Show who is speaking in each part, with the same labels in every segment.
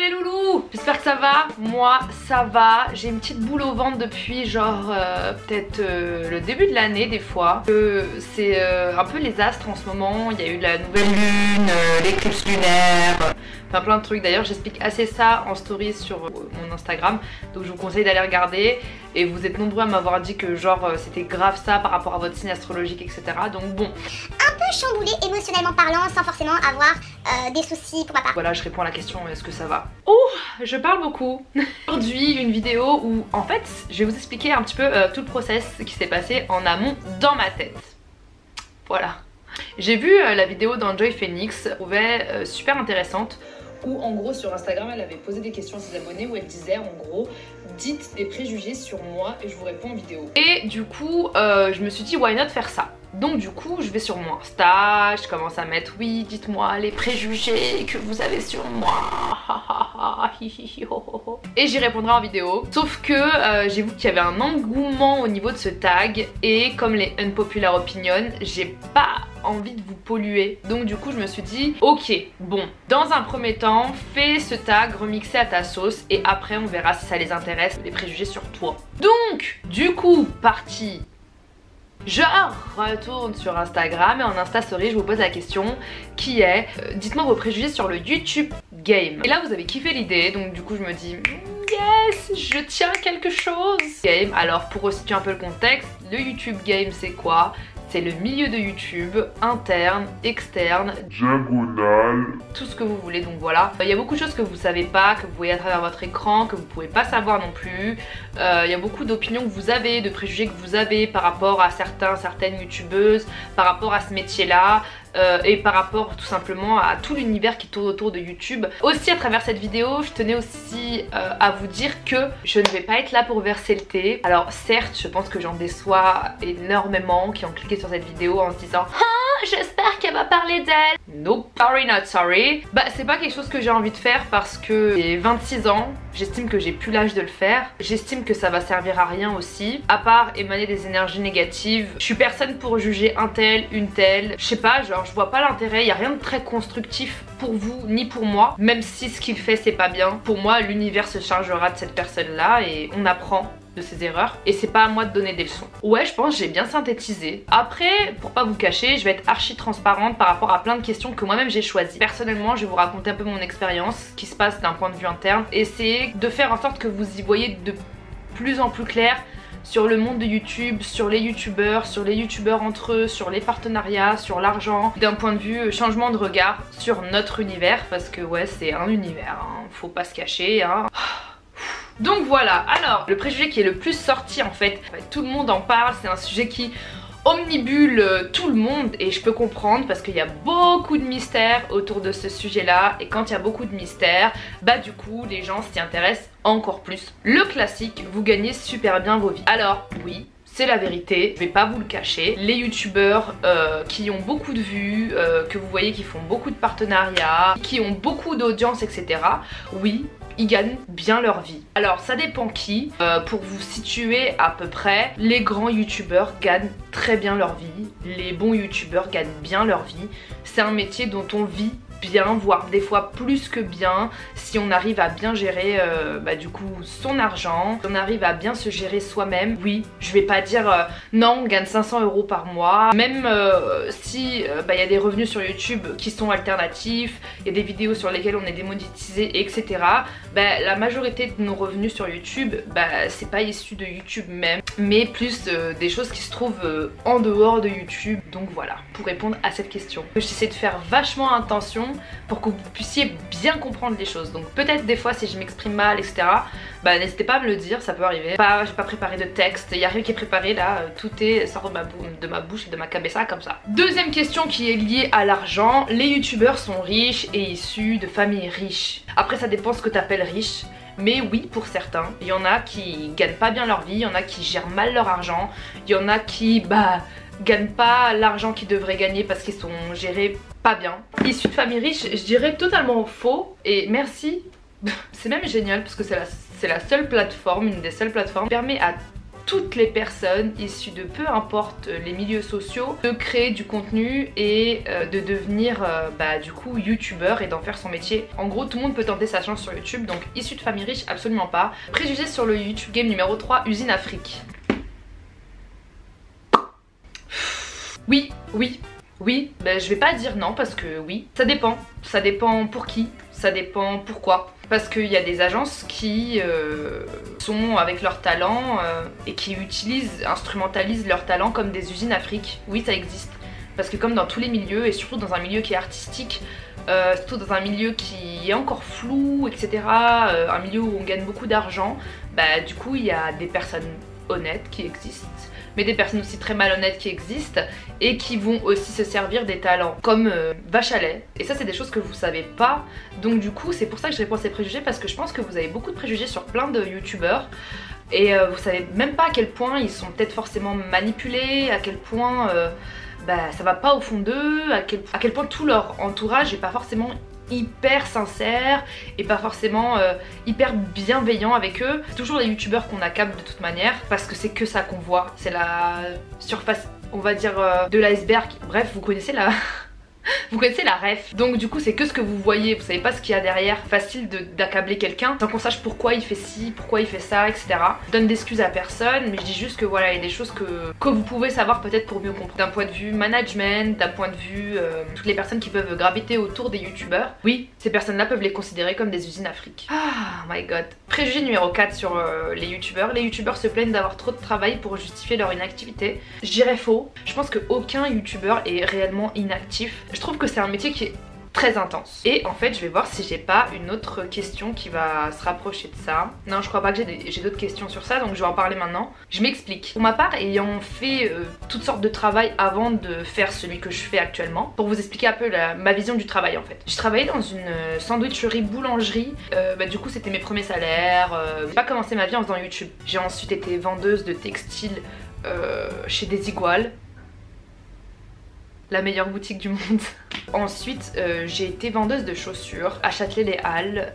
Speaker 1: les loulous, j'espère que ça va. Moi ça va, j'ai une petite boule au ventre depuis genre peut-être le début de l'année des fois. C'est un peu les astres en ce moment, il y a eu la nouvelle lune, l'éclipse lunaire, enfin plein de trucs. D'ailleurs j'explique assez ça en stories sur mon Instagram, donc je vous conseille d'aller regarder. Et vous êtes nombreux à m'avoir dit que genre c'était grave ça par rapport à votre signe astrologique, etc. Donc bon,
Speaker 2: un peu chamboulé émotionnellement parlant sans forcément avoir des soucis pour ma part.
Speaker 1: Voilà, je réponds à la question, est-ce que ça va? Oh, je parle beaucoup. Aujourd'hui une vidéo où en fait je vais vous expliquer un petit peu tout le process qui s'est passé en amont dans ma tête. Voilà. J'ai vu la vidéo d'Enjoy Phoenix, je trouvais super intéressante, où en gros sur Instagram elle avait posé des questions à ses abonnés où elle disait en gros dites des préjugés sur moi et je vous réponds en vidéo. Et du coup je me suis dit why not faire ça. Donc du coup je vais sur mon Insta, je commence à mettre oui dites-moi les préjugés que vous avez sur moi et j'y répondrai en vidéo. Sauf que j'ai vu qu'il y avait un engouement au niveau de ce tag et comme les unpopular opinions j'ai pas envie de vous polluer, donc du coup je me suis dit ok bon, dans un premier temps fais ce tag remixé à ta sauce et après on verra si ça les intéresse les préjugés sur toi. Donc du coup parti, je retourne sur Instagram et en Insta Story je vous pose la question qui est dites-moi vos préjugés sur le YouTube game. Et là vous avez kiffé l'idée, donc du coup je me dis yes, je tiens quelque chose. Game, alors pour resituer un peu le contexte, le YouTube game c'est quoi? C'est le milieu de YouTube, interne, externe, diagonale, tout ce que vous voulez, donc voilà. Il y a beaucoup de choses que vous savez pas, que vous voyez à travers votre écran, que vous pouvez pas savoir non plus. Il y a beaucoup d'opinions que vous avez, de préjugés que vous avez par rapport à certaines youtubeuses, par rapport à ce métier-là. Et par rapport tout simplement à tout l'univers qui tourne autour de YouTube. Aussi à travers cette vidéo, je tenais aussi à vous dire que je ne vais pas être là pour verser le thé. Alors certes, je pense que j'en déçois énormément qui ont cliqué sur cette vidéo en se disant ah, j'espère qu'elle va parler d'elle. Nope, sorry not sorry. Bah c'est pas quelque chose que j'ai envie de faire parce que j'ai 26 ans, j'estime que j'ai plus l'âge de le faire. J'estime que ça va servir à rien aussi, à part émaner des énergies négatives. Je suis personne pour juger un tel, une telle, je sais pas, genre je vois pas l'intérêt, il y a rien de très constructif pour vous ni pour moi, même si ce qu'il fait c'est pas bien. Pour moi l'univers se chargera de cette personne là et on apprend de ses erreurs et c'est pas à moi de donner des leçons. Ouais, je pense que j'ai bien synthétisé. Après, pour pas vous cacher, je vais être archi transparente par rapport à plein de questions que moi-même j'ai choisies. Personnellement, je vais vous raconter un peu mon expérience, ce qui se passe d'un point de vue interne, essayer de faire en sorte que vous y voyez de plus en plus clair sur le monde de YouTube, sur les youtubeurs, sur les youtubeurs entre eux, sur les partenariats, sur l'argent, d'un point de vue changement de regard sur notre univers, parce que ouais c'est un univers, hein, faut pas se cacher hein. Donc voilà, alors le préjugé qui est le plus sorti en fait, tout le monde en parle, c'est un sujet qui omnibule tout le monde et je peux comprendre parce qu'il y a beaucoup de mystères autour de ce sujet là et quand il y a beaucoup de mystères, bah du coup les gens s'y intéressent encore plus. Le classique, vous gagnez super bien vos vies. Alors oui, c'est la vérité, je vais pas vous le cacher, les youtubeurs qui ont beaucoup de vues, que vous voyez qui font beaucoup de partenariats, qui ont beaucoup d'audience etc, oui, ils gagnent bien leur vie. Alors ça dépend qui, pour vous situer à peu près, les grands youtubeurs gagnent très bien leur vie, les bons youtubeurs gagnent bien leur vie, c'est un métier dont on vit bien, voire des fois plus que bien, si on arrive à bien gérer bah, du coup son argent, on arrive à bien se gérer soi-même. Oui, je vais pas dire non on gagne 500 € par mois, même si bah, y a des revenus sur YouTube qui sont alternatifs, il y a des vidéos sur lesquelles on est démonétisé etc. Bah, la majorité de nos revenus sur YouTube, bah, c'est pas issu de YouTube même, mais plus des choses qui se trouvent en dehors de YouTube. Donc voilà, pour répondre à cette question, j'essaie de faire vachement attention pour que vous puissiez bien comprendre les choses. Donc peut-être des fois si je m'exprime mal etc, bah n'hésitez pas à me le dire, ça peut arriver. J'ai pas préparé de texte, il y a rien qui est préparé là, tout est sort de ma bouche et de ma cabessa comme ça. Deuxième question qui est liée à l'argent, les youtubeurs sont riches et issus de familles riches. Après ça dépend ce que t'appelles riche. Mais oui, pour certains, il y en a qui gagnent pas bien leur vie, il y en a qui gèrent mal leur argent, il y en a qui gagnent pas l'argent qu'ils devraient gagner parce qu'ils sont gérés pas bien. Issus de familles riches, je dirais totalement faux et merci. C'est même génial parce que c'est la seule plateforme, une des seules plateformes qui permet à toutes les personnes issues de peu importe les milieux sociaux de créer du contenu et de devenir du coup youtubeur et d'en faire son métier. En gros tout le monde peut tenter sa chance sur YouTube, donc issu de famille riche absolument pas. Préjugés sur le YouTube game numéro 3, Usine Afrique. Oui, je vais pas dire non parce que oui, ça dépend pour qui, ça dépend pourquoi. Parce qu'il y a des agences qui sont avec leur talent et qui instrumentalisent leur talent comme des usines Afrique. Oui, ça existe. Parce que comme dans tous les milieux, et surtout dans un milieu qui est artistique, surtout dans un milieu qui est encore flou, etc., un milieu où on gagne beaucoup d'argent, du coup il y a des personnes honnêtes qui existent, mais des personnes aussi très malhonnêtes qui existent et qui vont aussi se servir des talents comme vache à lait. Et ça c'est des choses que vous savez pas, donc du coup c'est pour ça que je réponds à ces préjugés, parce que je pense que vous avez beaucoup de préjugés sur plein de youtubeurs et vous savez même pas à quel point ils sont peut-être forcément manipulés, à quel point ça va pas au fond d'eux, à quel point tout leur entourage est pas forcément hyper sincère et pas forcément hyper bienveillant avec eux. C'est toujours les youtubeurs qu'on accable de toute manière parce que c'est que ça qu'on voit, c'est la surface on va dire de l'iceberg. Bref, vous connaissez la vous connaissez la ref. Donc du coup c'est que ce que vous voyez, vous savez pas ce qu'il y a derrière. Facile d'accabler quelqu'un sans qu'on sache pourquoi il fait ci, pourquoi il fait ça, etc. Je donne d'excuses à personne, mais je dis juste que voilà, il y a des choses que vous pouvez savoir peut-être pour mieux comprendre. D'un point de vue management, d'un point de vue toutes les personnes qui peuvent graviter autour des youtubeurs, oui, ces personnes là peuvent les considérer comme des usines Afrique. Ah my god. Préjugé numéro 4 sur les youtubeurs. Les youtubeurs se plaignent d'avoir trop de travail pour justifier leur inactivité. Je dirais faux. Je pense qu'aucun youtubeur est réellement inactif. Je trouve que c'est un métier qui est très intense. Et en fait je vais voir si j'ai pas une autre question qui va se rapprocher de ça. Non, je crois pas que j'ai d'autres questions sur ça, donc je vais en parler maintenant. Je m'explique. Pour ma part, ayant fait toutes sortes de travail avant de faire celui que je fais actuellement, pour vous expliquer un peu ma vision du travail en fait. J'ai travaillé dans une sandwicherie boulangerie, du coup c'était mes premiers salaires. J'ai pas commencé ma vie en faisant YouTube. J'ai ensuite été vendeuse de textiles chez Desigual, la meilleure boutique du monde. Ensuite j'ai été vendeuse de chaussures à Châtelet-les-Halles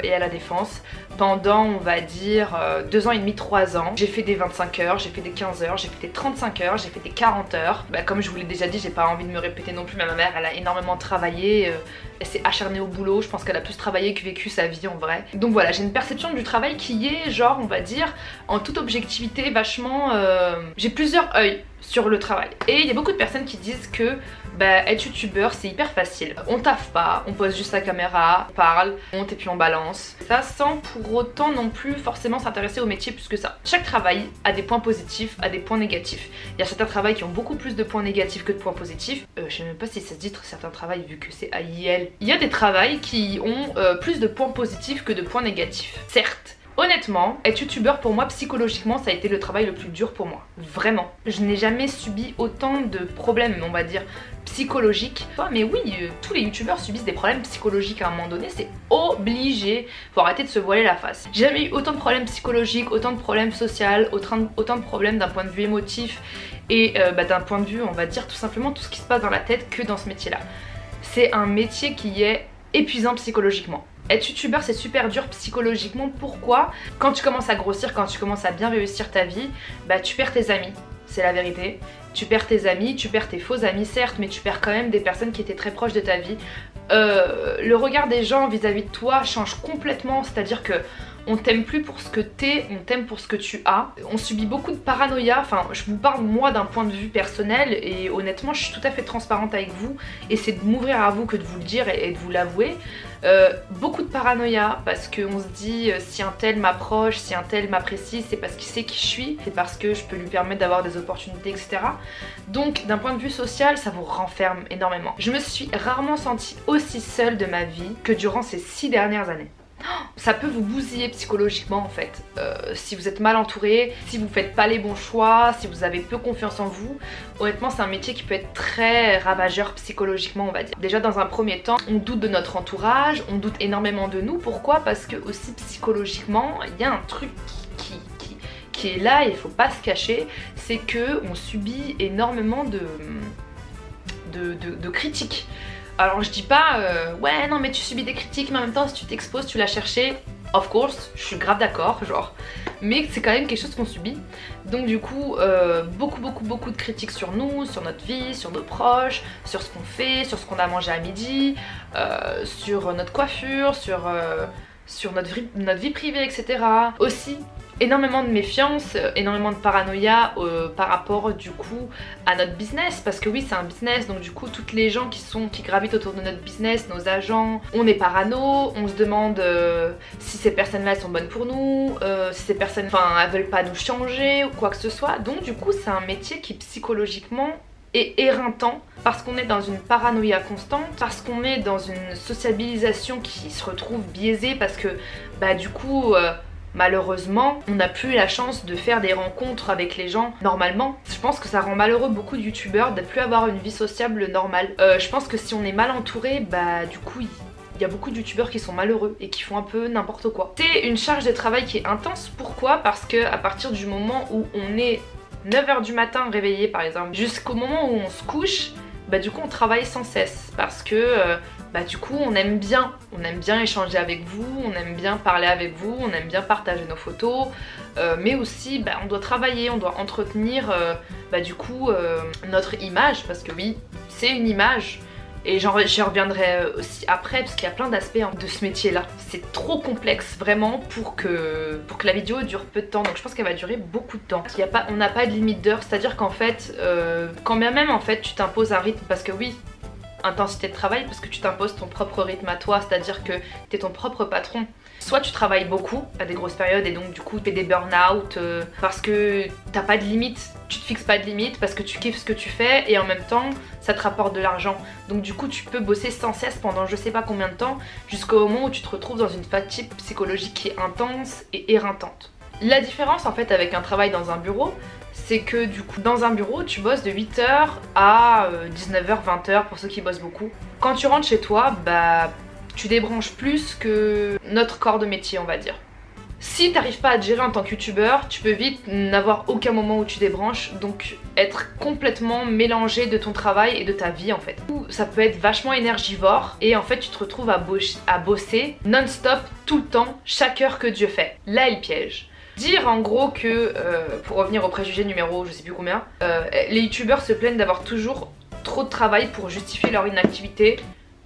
Speaker 1: et à La Défense pendant on va dire 2 ans et demi, 3 ans. J'ai fait des 25 heures, j'ai fait des 15 heures, j'ai fait des 35 heures, j'ai fait des 40 heures. Comme je vous l'ai déjà dit, j'ai pas envie de me répéter non plus, mais ma mère elle a énormément travaillé, elle s'est acharnée au boulot, je pense qu'elle a plus travaillé que vécu sa vie en vrai. Donc voilà, j'ai une perception du travail qui est genre on va dire en toute objectivité vachement... j'ai plusieurs œils sur le travail. Et il y a beaucoup de personnes qui disent que être youtubeur c'est hyper facile. On taffe pas, on pose juste la caméra, on parle, on monte et puis on balance. Ça sans pour autant non plus forcément s'intéresser au métier plus que ça. Chaque travail a des points positifs, a des points négatifs. Il y a certains travails qui ont beaucoup plus de points négatifs que de points positifs. Je sais même pas si ça se dit certains travails vu que c'est AIL. Il y a des travails qui ont plus de points positifs que de points négatifs. Certes. Honnêtement, être youtubeur pour moi psychologiquement ça a été le travail le plus dur pour moi. Vraiment. Je n'ai jamais subi autant de problèmes, on va dire, psychologiques. Mais oui, tous les youtubeurs subissent des problèmes psychologiques à un moment donné, c'est obligé. Faut arrêter de se voiler la face. J'ai jamais eu autant de problèmes psychologiques, autant de problèmes sociaux, autant de problèmes d'un point de vue émotif et d'un point de vue, on va dire tout simplement tout ce qui se passe dans la tête que dans ce métier-là. C'est un métier qui est épuisant psychologiquement. Être youtubeur c'est super dur psychologiquement. Pourquoi? Quand tu commences à grossir, quand tu commences à bien réussir ta vie, tu perds tes amis, c'est la vérité. Tu perds tes amis, tu perds tes faux amis certes, mais tu perds quand même des personnes qui étaient très proches de ta vie. Le regard des gens vis-à-vis de toi change complètement, c'est-à-dire que on t'aime plus pour ce que t'es, on t'aime pour ce que tu as. On subit beaucoup de paranoïa, enfin je vous parle moi d'un point de vue personnel et honnêtement je suis tout à fait transparente avec vous et c'est de m'ouvrir à vous que de vous le dire et de vous l'avouer. Beaucoup de paranoïa parce qu'on se dit si un tel m'approche, si un tel m'apprécie, c'est parce qu'il sait qui je suis, c'est parce que je peux lui permettre d'avoir des opportunités, etc. Donc d'un point de vue social ça vous renferme énormément. Je me suis rarement sentie aussi seule de ma vie que durant ces 6 dernières années. Ça peut vous bousiller psychologiquement en fait, si vous êtes mal entouré, si vous faites pas les bons choix, si vous avez peu confiance en vous. Honnêtement c'est un métier qui peut être très ravageur psychologiquement on va dire. Déjà dans un premier temps on doute de notre entourage, on doute énormément de nous. Pourquoi? Parce que aussi psychologiquement il y a un truc qui est là et il faut pas se cacher, c'est que on subit énormément de critiques. Alors je dis pas ouais non mais tu subis des critiques mais en même temps si tu t'exposes tu l'as cherché. Of course, je suis grave d'accord, genre mais c'est quand même quelque chose qu'on subit. Donc du coup beaucoup de critiques sur nous, sur notre vie, sur nos proches, sur ce qu'on fait, sur ce qu'on a mangé à midi, sur notre coiffure, sur notre vie privée, etc. Aussi énormément de méfiance, énormément de paranoïa par rapport du coup à notre business, parce que oui c'est un business, donc du coup toutes les gens qui gravitent autour de notre business, nos agents, on est parano, on se demande si ces personnes là sont bonnes pour nous, si ces personnes elles veulent pas nous changer ou quoi que ce soit. Donc du coup c'est un métier qui psychologiquement est éreintant, parce qu'on est dans une paranoïa constante, parce qu'on est dans une sociabilisation qui se retrouve biaisée, parce que bah du coup malheureusement, on n'a plus la chance de faire des rencontres avec les gens normalement. Je pense que ça rend malheureux beaucoup de youtubeurs de ne plus avoir une vie sociable normale. Je pense que si on est mal entouré, bah du coup il y a beaucoup de youtubeurs qui sont malheureux et qui font un peu n'importe quoi. C'est une charge de travail qui est intense. Pourquoi? Parce que à partir du moment où on est 9h du matin réveillé par exemple, jusqu'au moment où on se couche, bah du coup on travaille sans cesse, parce que bah du coup on aime bien échanger avec vous, on aime bien parler avec vous, on aime bien partager nos photos, mais aussi bah, on doit travailler, on doit entretenir bah du coup notre image, parce que oui c'est une image. Et j'y reviendrai aussi après, parce qu'il y a plein d'aspects de ce métier là. C'est trop complexe vraiment pour que la vidéo dure peu de temps. Donc je pense qu'elle va durer beaucoup de temps. On n'a pas de limite d'heure, c'est-à-dire qu'en fait, quand bien même en fait tu t'imposes un rythme, parce que oui, intensité de travail, parce que tu t'imposes ton propre rythme à toi, c'est-à-dire que tu es ton propre patron. Soit tu travailles beaucoup à des grosses périodes et donc du coup tu fais des burn-out parce que t'as pas de limite, tu te fixes pas de limite parce que tu kiffes ce que tu fais et en même temps ça te rapporte de l'argent. Donc du coup tu peux bosser sans cesse pendant je sais pas combien de temps jusqu'au moment où tu te retrouves dans une fatigue psychologique qui est intense et éreintante. La différence en fait avec un travail dans un bureau, c'est que du coup dans un bureau tu bosses de 8h à 19h, 20h pour ceux qui bossent beaucoup. Quand tu rentres chez toi, bah tu débranches plus que notre corps de métier on va dire. Si t'arrives pas à te gérer en tant que youtubeur, tu peux vite n'avoir aucun moment où tu débranches, donc être complètement mélangé de ton travail et de ta vie en fait. Ça peut être vachement énergivore et en fait tu te retrouves à bosser non-stop tout le temps, chaque heure que Dieu fait. Là est le piège. Dire en gros que, pour revenir au préjugé numéro je sais plus combien, les youtubeurs se plaignent d'avoir toujours trop de travail pour justifier leur inactivité.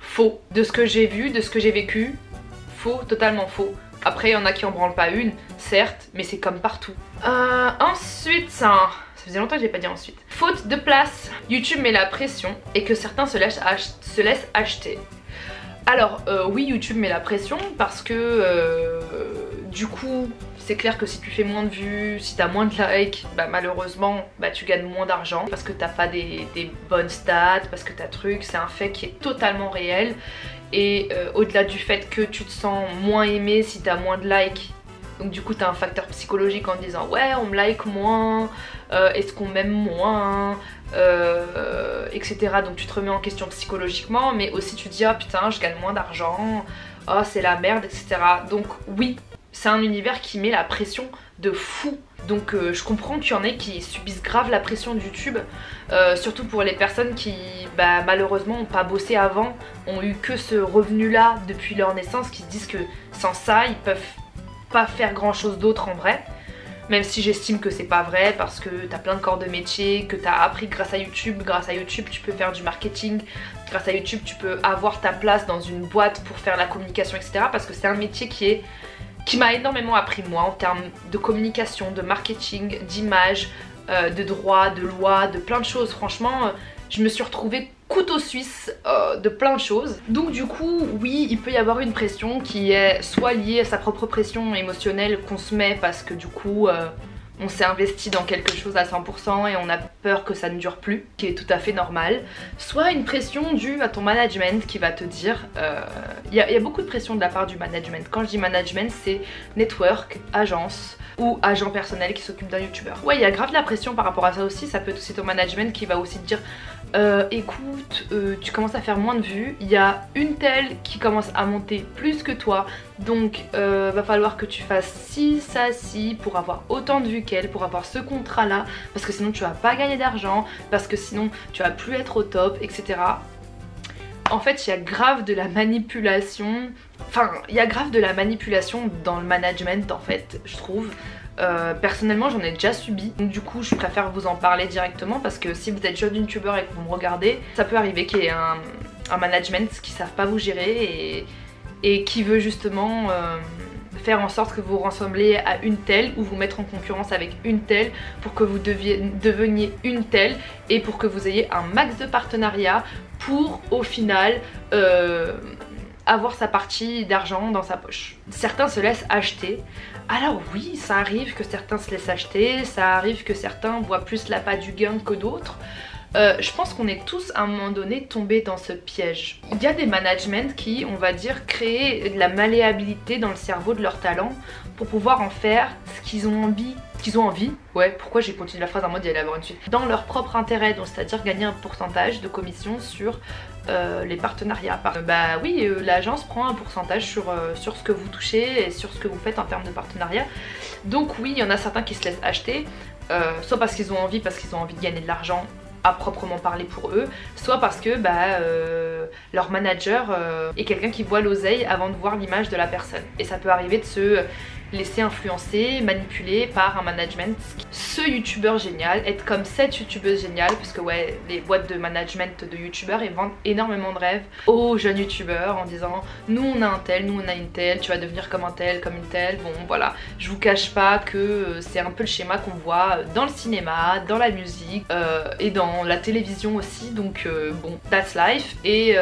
Speaker 1: Faux. De ce que j'ai vu, de ce que j'ai vécu, faux, totalement faux. Après il y en a qui en branlent pas une, certes, mais c'est comme partout. Ensuite, ça faisait longtemps que j'ai pas dit ensuite. Faute de place, YouTube met la pression et que certains se laissent acheter. Alors oui, YouTube met la pression parce que du coup c'est clair que si tu fais moins de vues, si t'as moins de likes, bah malheureusement bah tu gagnes moins d'argent parce que t'as pas des bonnes stats, parce que t'as truc, c'est un fait qui est totalement réel. Et au-delà du fait que tu te sens moins aimé si t'as moins de likes, donc du coup t'as un facteur psychologique en te disant ouais on me like moins, est-ce qu'on m'aime moins, etc. Donc tu te remets en question psychologiquement, mais aussi tu te dis ah putain je gagne moins d'argent, oh c'est la merde, etc. Donc oui, c'est un univers qui met la pression de fou. Donc je comprends qu'il y en ait qui subissent grave la pression de YouTube, surtout pour les personnes qui bah, malheureusement n'ont pas bossé avant, ont eu que ce revenu là depuis leur naissance, qui se disent que sans ça ils peuvent pas faire grand chose d'autre en vrai. Même si j'estime que c'est pas vrai, parce que t'as plein de corps de métier que t'as appris grâce à YouTube. Grâce à YouTube tu peux faire du marketing, grâce à YouTube tu peux avoir ta place dans une boîte pour faire la communication, etc. Parce que c'est un métier qui m'a énormément appris moi en termes de communication, de marketing, d'image, de droit, de loi, de plein de choses. Franchement je me suis retrouvée couteau suisse de plein de choses. Donc du coup oui il peut y avoir une pression qui est soit liée à sa propre pression émotionnelle qu'on se met parce que du coup on s'est investi dans quelque chose à 100% et on a peur que ça ne dure plus, qui est tout à fait normal. Soit une pression due à ton management qui va te dire, y a beaucoup de pression de la part du management. Quand je dis management c'est network, agence ou agent personnel qui s'occupe d'un youtubeur. Ouais, il y a grave de la pression par rapport à ça aussi. Ça peut c'est ton management qui va aussi te dire écoute, tu commences à faire moins de vues, il y a une telle qui commence à monter plus que toi, donc va falloir que tu fasses ci, ça, ci pour avoir autant de vues qu'elle, pour avoir ce contrat là, parce que sinon tu vas pas gagner d'argent, parce que sinon tu vas plus être au top, etc. En fait il y a grave de la manipulation, enfin il y a grave de la manipulation dans le management en fait, je trouve. Personnellement j'en ai déjà subi, donc du coup je préfère vous en parler directement parce que si vous êtes jeune youtubeur et que vous me regardez, ça peut arriver qu'il y ait un management qui savent pas vous gérer et qui veut justement faire en sorte que vous ressembliez à une telle ou vous mettre en concurrence avec une telle pour que vous deveniez une telle et pour que vous ayez un max de partenariats pour au final avoir sa partie d'argent dans sa poche. Certains se laissent acheter. Alors oui, ça arrive que certains se laissent acheter, ça arrive que certains voient plus l'appât du gain que d'autres. Je pense qu'on est tous à un moment donné tombés dans ce piège. Il y a des managements qui, on va dire, créent de la malléabilité dans le cerveau de leurs talents pour pouvoir en faire ce qu'ils ont envie. Ouais, pourquoi j'ai continué la phrase en mode il allait avoir une suite. Dans leur propre intérêt, donc c'est-à-dire gagner un pourcentage de commission sur les partenariats. Bah oui, l'agence prend un pourcentage sur ce que vous touchez et sur ce que vous faites en termes de partenariat. Donc oui, il y en a certains qui se laissent acheter, soit parce qu'ils ont envie de gagner de l'argent à proprement parler pour eux, soit parce que leur manager est quelqu'un qui voit l'oseille avant de voir l'image de la personne. Et ça peut arriver de se laisser influencer, manipuler par un management. Ce youtubeur génial, être comme cette youtubeuse géniale, parce que ouais, les boîtes de management de youtubeurs, ils vendent énormément de rêves aux jeunes youtubeurs en disant nous on a un tel, nous on a une telle, tu vas devenir comme un tel, comme une telle. Bon voilà, je vous cache pas que c'est un peu le schéma qu'on voit dans le cinéma, dans la musique et dans la télévision aussi, donc bon, that's life. Et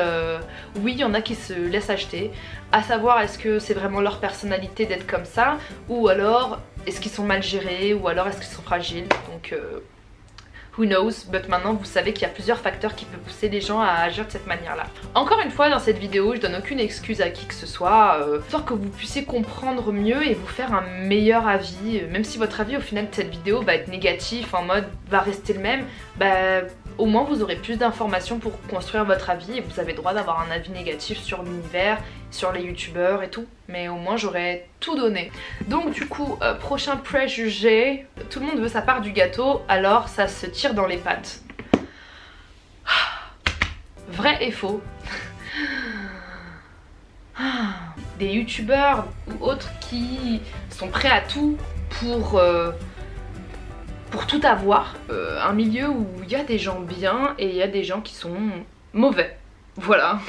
Speaker 1: oui, il y en a qui se laissent acheter, à savoir est-ce que c'est vraiment leur personnalité d'être comme ça, ou alors est-ce qu'ils sont mal gérés, ou alors est-ce qu'ils sont fragiles, donc who knows, but maintenant vous savez qu'il y a plusieurs facteurs qui peuvent pousser les gens à agir de cette manière là. Encore une fois, dans cette vidéo je donne aucune excuse à qui que ce soit, histoire que vous puissiez comprendre mieux et vous faire un meilleur avis, même si votre avis au final de cette vidéo va être négatif, en mode va rester le même, au moins vous aurez plus d'informations pour construire votre avis et vous avez le droit d'avoir un avis négatif sur l'univers, sur les youtubeurs et tout, mais au moins j'aurais tout donné. Donc du coup, prochain préjugé, tout le monde veut sa part du gâteau, alors ça se tire dans les pattes. Vrai et faux. Des youtubeurs ou autres qui sont prêts à tout pour tout avoir. Un milieu où il y a des gens bien et il y a des gens qui sont mauvais. Voilà.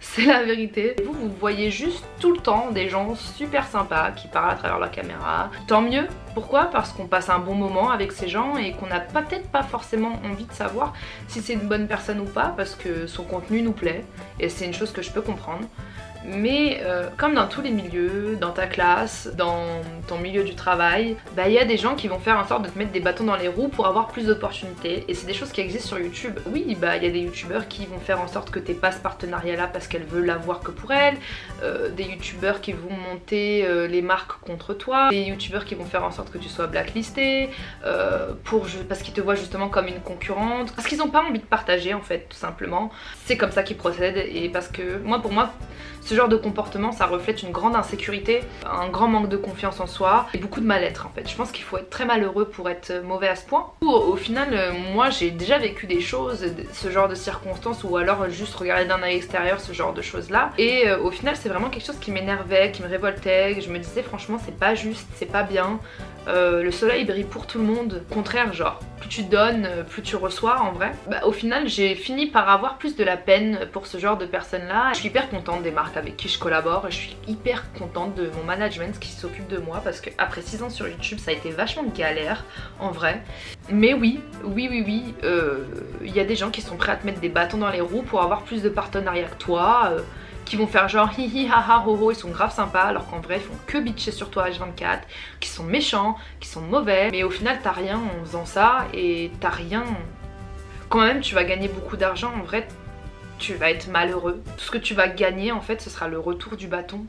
Speaker 1: C'est la vérité. Vous voyez juste tout le temps des gens super sympas qui parlent à travers la caméra. Tant mieux. Pourquoi? Parce qu'on passe un bon moment avec ces gens et qu'on n'a peut-être pas forcément envie de savoir si c'est une bonne personne ou pas, parce que son contenu nous plaît et c'est une chose que je peux comprendre. Mais comme dans tous les milieux, dans ta classe, dans ton milieu du travail, il y a des gens qui vont faire en sorte de te mettre des bâtons dans les roues pour avoir plus d'opportunités, et c'est des choses qui existent sur YouTube. Oui, il y a des youtubeurs qui vont faire en sorte que t'aies pas ce partenariat là parce qu'elles veulent l'avoir que pour elles, des youtubeurs qui vont monter les marques contre toi, des youtubeurs qui vont faire en sorte que tu sois blacklisté parce qu'ils te voient justement comme une concurrente, parce qu'ils n'ont pas envie de partager en fait, tout simplement. C'est comme ça qu'ils procèdent, et parce que pour moi ce genre de comportement, ça reflète une grande insécurité, un grand manque de confiance en soi et beaucoup de mal-être en fait. Je pense qu'il faut être très malheureux pour être mauvais à ce point. Au final, moi j'ai déjà vécu des choses, ce genre de circonstances, ou alors juste regarder d'un œil extérieur ce genre de choses là. Et au final c'est vraiment quelque chose qui m'énervait, qui me révoltait. Je me disais franchement c'est pas juste, c'est pas bien. Le soleil brille pour tout le monde. Au contraire, genre, plus tu donnes, plus tu reçois en vrai. Au final, j'ai fini par avoir plus de la peine pour ce genre de personnes là. Je suis hyper contente des marques avec qui je collabore et je suis hyper contente de mon management qui s'occupe de moi, parce que après 6 ans sur YouTube, ça a été vachement une galère en vrai. Mais oui, il y a des gens qui sont prêts à te mettre des bâtons dans les roues pour avoir plus de partenariats que toi. Qui vont faire genre hihi haha ho ho, ils sont grave sympas, alors qu'en vrai ils font que bitcher sur toi H24, qui sont méchants, qui sont mauvais, mais au final t'as rien en faisant ça, et t'as rien. Quand même tu vas gagner beaucoup d'argent, en vrai tu vas être malheureux. Tout ce que tu vas gagner en fait ce sera le retour du bâton,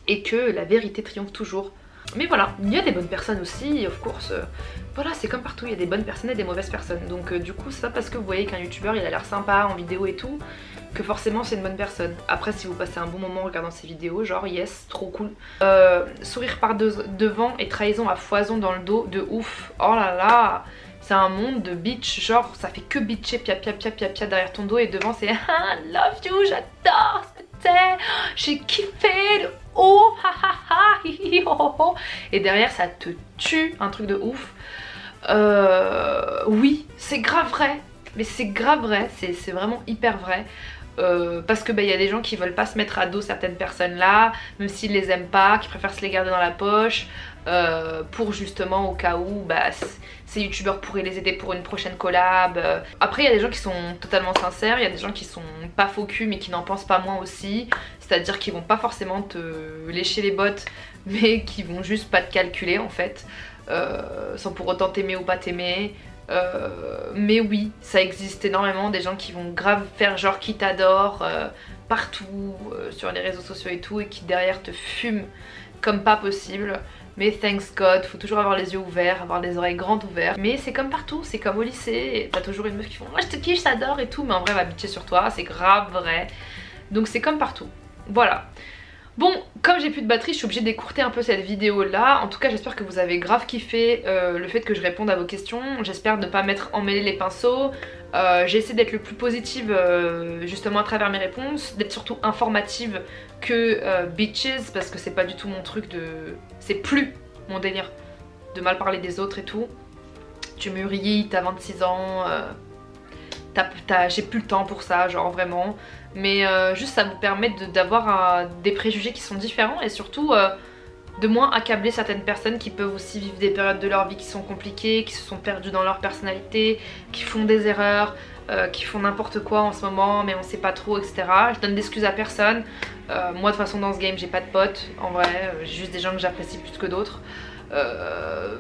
Speaker 1: et que la vérité triomphe toujours. Mais voilà, il y a des bonnes personnes aussi, of course. Voilà, c'est comme partout, il y a des bonnes personnes et des mauvaises personnes. Donc du coup, c'est pas parce que vous voyez qu'un youtubeur il a l'air sympa en vidéo et tout, que forcément c'est une bonne personne. Après, si vous passez un bon moment en regardant ces vidéos, genre yes, trop cool. Sourire par devant et trahison à foison dans le dos, de ouf. Oh là là, c'est un monde de bitch, genre ça fait que bitcher pia pia pia pia pia derrière ton dos, et devant c'est ah, love you, j'adore ce que t'es, j'ai kiffé le oh ha ha ha hi hi ho ho. et derrière ça te tue, un truc de ouf. Oui, c'est grave vrai, mais c'est grave vrai, c'est vraiment hyper vrai. Parce que y a des gens qui veulent pas se mettre à dos certaines personnes là, même s'ils les aiment pas, qui préfèrent se les garder dans la poche, pour justement au cas où ces youtubeurs pourraient les aider pour une prochaine collab. Après il y a des gens qui sont totalement sincères, il y a des gens qui sont pas faux cul mais qui n'en pensent pas moins aussi, c'est à dire qu'ils vont pas forcément te lécher les bottes mais qui vont juste pas te calculer en fait, sans pour autant t'aimer ou pas t'aimer. Mais oui, ça existe énormément, des gens qui vont grave faire genre qui t'adorent partout sur les réseaux sociaux et tout, et qui derrière te fument comme pas possible. Mais thanks God, faut toujours avoir les yeux ouverts, avoir les oreilles grandes ouvertes. Mais c'est comme partout, c'est comme au lycée, t'as toujours une meuf qui font moi je te kiffe, je t'adore et tout, mais en vrai elle va bitcher sur toi, c'est grave vrai. Donc c'est comme partout, voilà. Bon, comme j'ai plus de batterie, je suis obligée d'écourter un peu cette vidéo là. En tout cas j'espère que vous avez grave kiffé le fait que je réponde à vos questions. J'espère ne pas m'être emmêlé les pinceaux. J'ai essayé d'être le plus positive justement à travers mes réponses, d'être surtout informative que bitches, parce que c'est pas du tout mon truc de... C'est plus mon délire de mal parler des autres et tout. Tu mûris, t'as 26 ans, j'ai plus le temps pour ça, genre vraiment. Mais juste ça vous permet d'avoir des préjugés qui sont différents et surtout de moins accabler certaines personnes qui peuvent aussi vivre des périodes de leur vie qui sont compliquées, qui se sont perdues dans leur personnalité, qui font des erreurs, qui font n'importe quoi en ce moment mais on sait pas trop, etc. Je donne d'excuses à personne. Moi de toute façon dans ce game j'ai pas de potes, en vrai, j'ai juste des gens que j'apprécie plus que d'autres.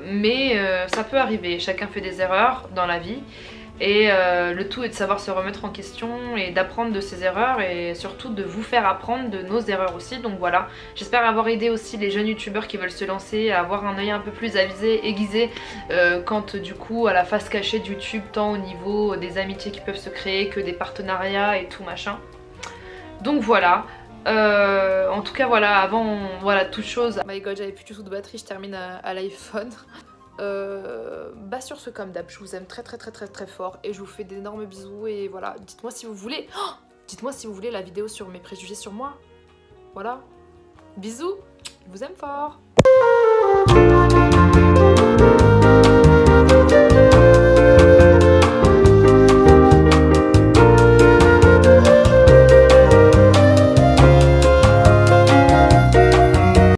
Speaker 1: Mais ça peut arriver, chacun fait des erreurs dans la vie. Et le tout est de savoir se remettre en question et d'apprendre de ses erreurs et surtout de vous faire apprendre de nos erreurs aussi. Donc voilà, j'espère avoir aidé aussi les jeunes youtubeurs qui veulent se lancer à avoir un œil un peu plus aiguisé quand du coup à la face cachée de YouTube, tant au niveau des amitiés qui peuvent se créer que des partenariats et tout machin. Donc voilà. En tout cas voilà, avant voilà toute chose. My god, j'avais plus du tout de batterie, je termine à l'iPhone. Sur ce comme d'hab, je vous aime très fort et je vous fais d'énormes bisous et voilà, dites-moi si vous voulez, dites-moi si vous voulez la vidéo sur mes préjugés sur moi. Voilà, bisous, je vous aime fort.